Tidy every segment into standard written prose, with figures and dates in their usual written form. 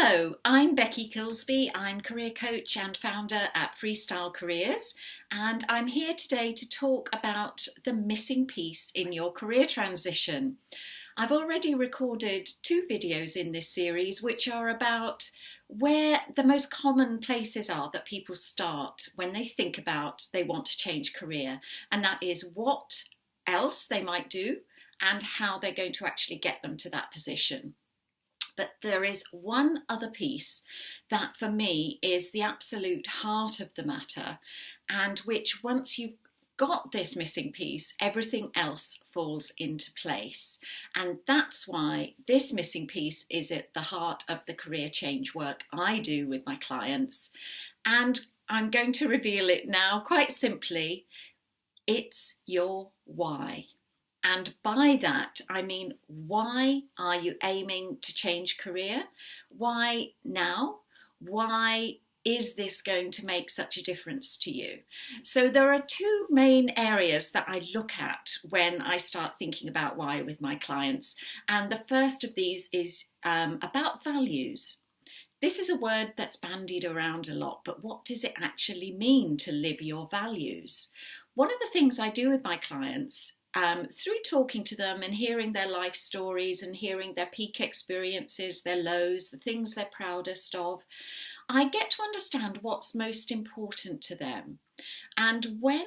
Hello, I'm Becky Kilsby. I'm career coach and founder at Freestyle Careers, and I'm here today to talk about the missing piece in your career transition. I've already recorded 2 videos in this series which are about where the most common places are that people start when they think about they want to change career, and that is what else they might do and how they're going to actually get them to that position. But there is one other piece that for me is the absolute heart of the matter, and which once you've got this missing piece, everything else falls into place. And that's why this missing piece is at the heart of the career change work I do with my clients. And I'm going to reveal it now quite simply. It's your why. And by that, I mean, why are you aiming to change career? Why now? Why is this going to make such a difference to you? So there are 2 main areas that I look at when I start thinking about why with my clients. And the first of these is about values. This is a word that's bandied around a lot, but what does it actually mean to live your values? One of the things I do with my clients through talking to them and hearing their life stories and hearing their peak experiences, their lows, the things they're proudest of, I get to understand what's most important to them. And when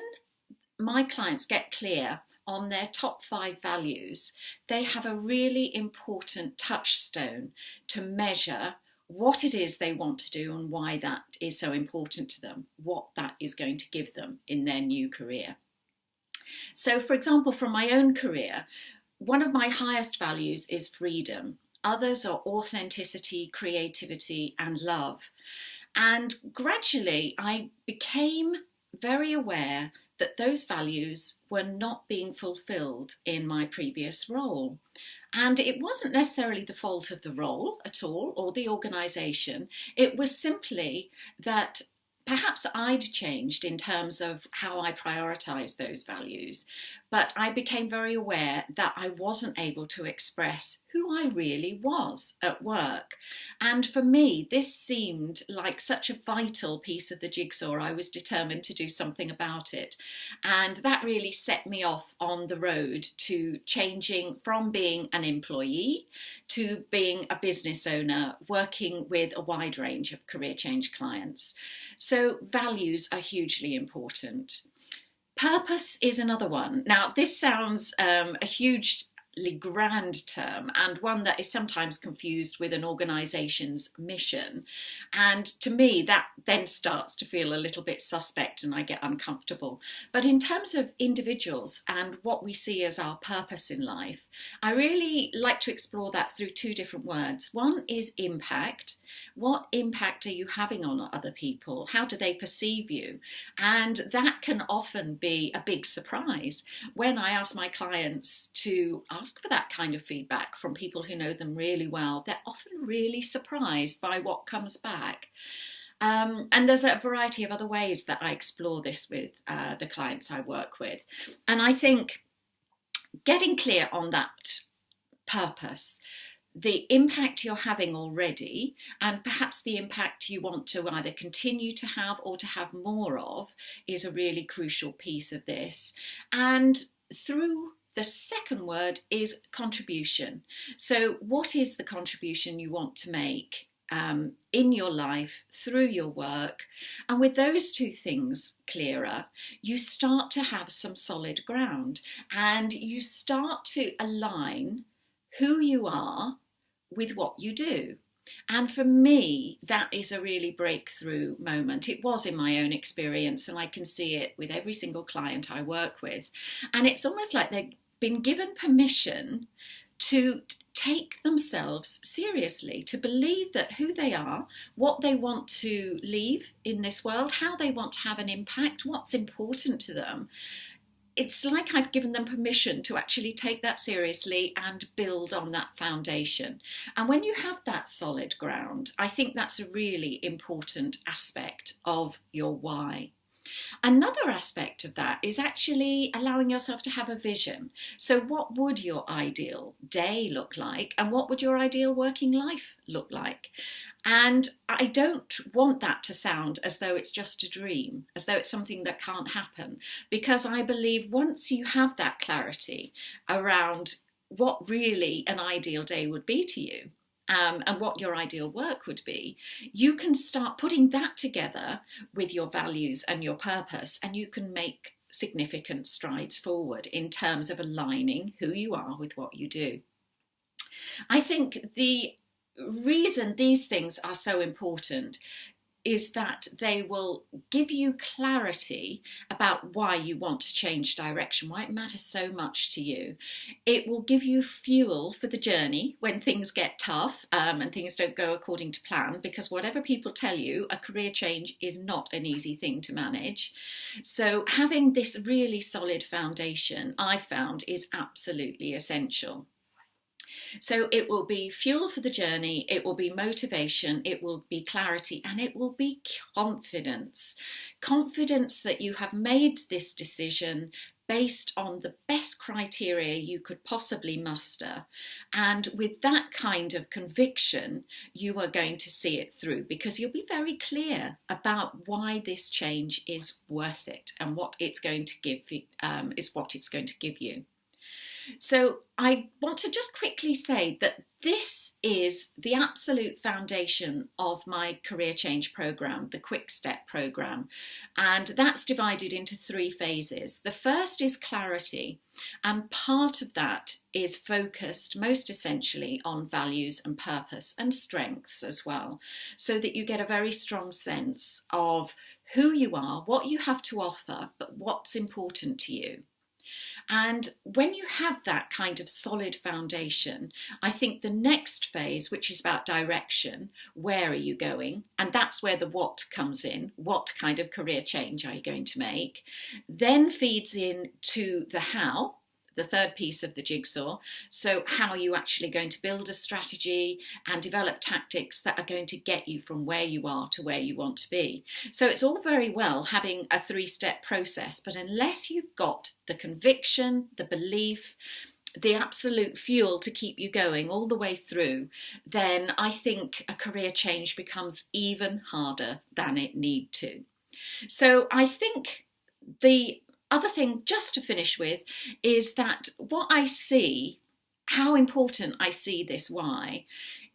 my clients get clear on their top 5 values, they have a really important touchstone to measure what it is they want to do and why that is so important to them, what that is going to give them in their new career. So, for example, from my own career, one of my highest values is freedom. Others are authenticity, creativity, and love. And gradually, I became very aware that those values were not being fulfilled in my previous role. And it wasn't necessarily the fault of the role at all, or the organisation. It was simply that perhaps I'd changed in terms of how I prioritised those values, but I became very aware that I wasn't able to express who I really was at work. And for me, this seemed like such a vital piece of the jigsaw. I was determined to do something about it. And that really set me off on the road to changing from being an employee to being a business owner, working with a wide range of career change clients. So values are hugely important. Purpose is another one. Now, this sounds a hugely grand term and one that is sometimes confused with an organisation's mission. And to me, that then starts to feel a little bit suspect and I get uncomfortable. But in terms of individuals and what we see as our purpose in life, I really like to explore that through 2 different words. One is impact. What impact are you having on other people? How do they perceive you? And that can often be a big surprise. When I ask my clients to ask for that kind of feedback from people who know them really well, they're often really surprised by what comes back. And there's a variety of other ways that I explore this with the clients I work with. And I think getting clear on that purpose, the impact you're having already, and perhaps the impact you want to either continue to have or to have more of, is a really crucial piece of this. And through the second word is contribution. So what is the contribution you want to make in your life, through your work? And with those 2 things clearer, you start to have some solid ground and you start to align who you are with what you do. And for me, that is a really breakthrough moment. It was in my own experience, and I can see it with every single client I work with. And it's almost like they've been given permission to take themselves seriously, to believe that who they are, what they want to leave in this world, how they want to have an impact, what's important to them. It's like I've given them permission to actually take that seriously and build on that foundation. And when you have that solid ground, I think that's a really important aspect of your why. Another aspect of that is actually allowing yourself to have a vision. So, what would your ideal day look like, and what would your ideal working life look like? And I don't want that to sound as though it's just a dream, as though it's something that can't happen, because I believe once you have that clarity around what really an ideal day would be to you, and what your ideal work would be, you can start putting that together with your values and your purpose, and you can make significant strides forward in terms of aligning who you are with what you do. I think the reason these things are so important is that they will give you clarity about why you want to change direction, why it matters so much to you. It will give you fuel for the journey when things get tough and things don't go according to plan, because whatever people tell you, a career change is not an easy thing to manage. So having this really solid foundation, I found, is absolutely essential. So it will be fuel for the journey, it will be motivation, it will be clarity, and it will be confidence. Confidence that you have made this decision based on the best criteria you could possibly muster. And with that kind of conviction, you are going to see it through, because you'll be very clear about why this change is worth it and what it's going to give you. So I want to just quickly say that this is the absolute foundation of my career change programme, the Quickstep programme, and that's divided into 3 phases. The first is clarity, and part of that is focused most essentially on values and purpose and strengths as well, so that you get a very strong sense of who you are, what you have to offer, but what's important to you. And when you have that kind of solid foundation, I think the next phase, which is about direction, where are you going? And that's where the what comes in. What kind of career change are you going to make? Then feeds in to the how, the third piece of the jigsaw. So how are you actually going to build a strategy and develop tactics that are going to get you from where you are to where you want to be? So it's all very well having a 3-step process, but unless you've got the conviction, the belief, the absolute fuel to keep you going all the way through, then I think a career change becomes even harder than it need to. So I think the other thing, just to finish with, is that what I see, how important I see this why,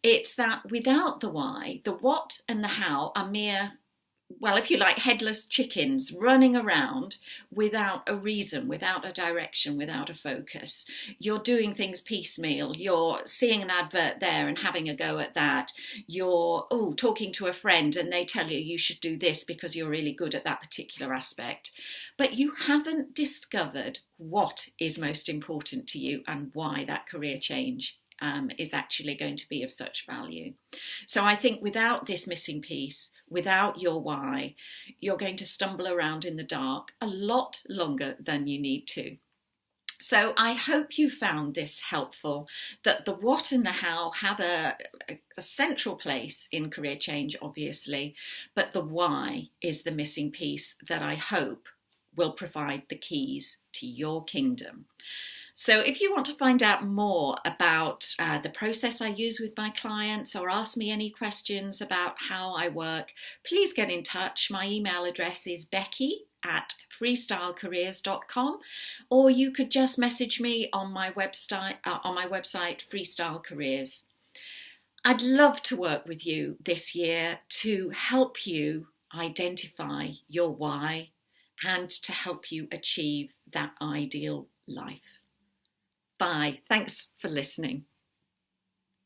it's that without the why, the what and the how are mere, well, if you like, headless chickens running around without a reason, without a direction, without a focus. You're doing things piecemeal. You're seeing an advert there and having a go at that. You're talking to a friend and they tell you you should do this because you're really good at that particular aspect. But you haven't discovered what is most important to you and why that career change is actually going to be of such value. So I think without this missing piece, without your why, you're going to stumble around in the dark a lot longer than you need to. So I hope you found this helpful, that the what and the how have a central place in career change, obviously, but the why is the missing piece that I hope will provide the keys to your kingdom. So if you want to find out more about the process I use with my clients, or ask me any questions about how I work, please get in touch. My email address is becky@freestylecareers.com, or you could just message me on my website, Freestyle Careers. I'd love to work with you this year to help you identify your why and to help you achieve that ideal life. Bye. Thanks for listening.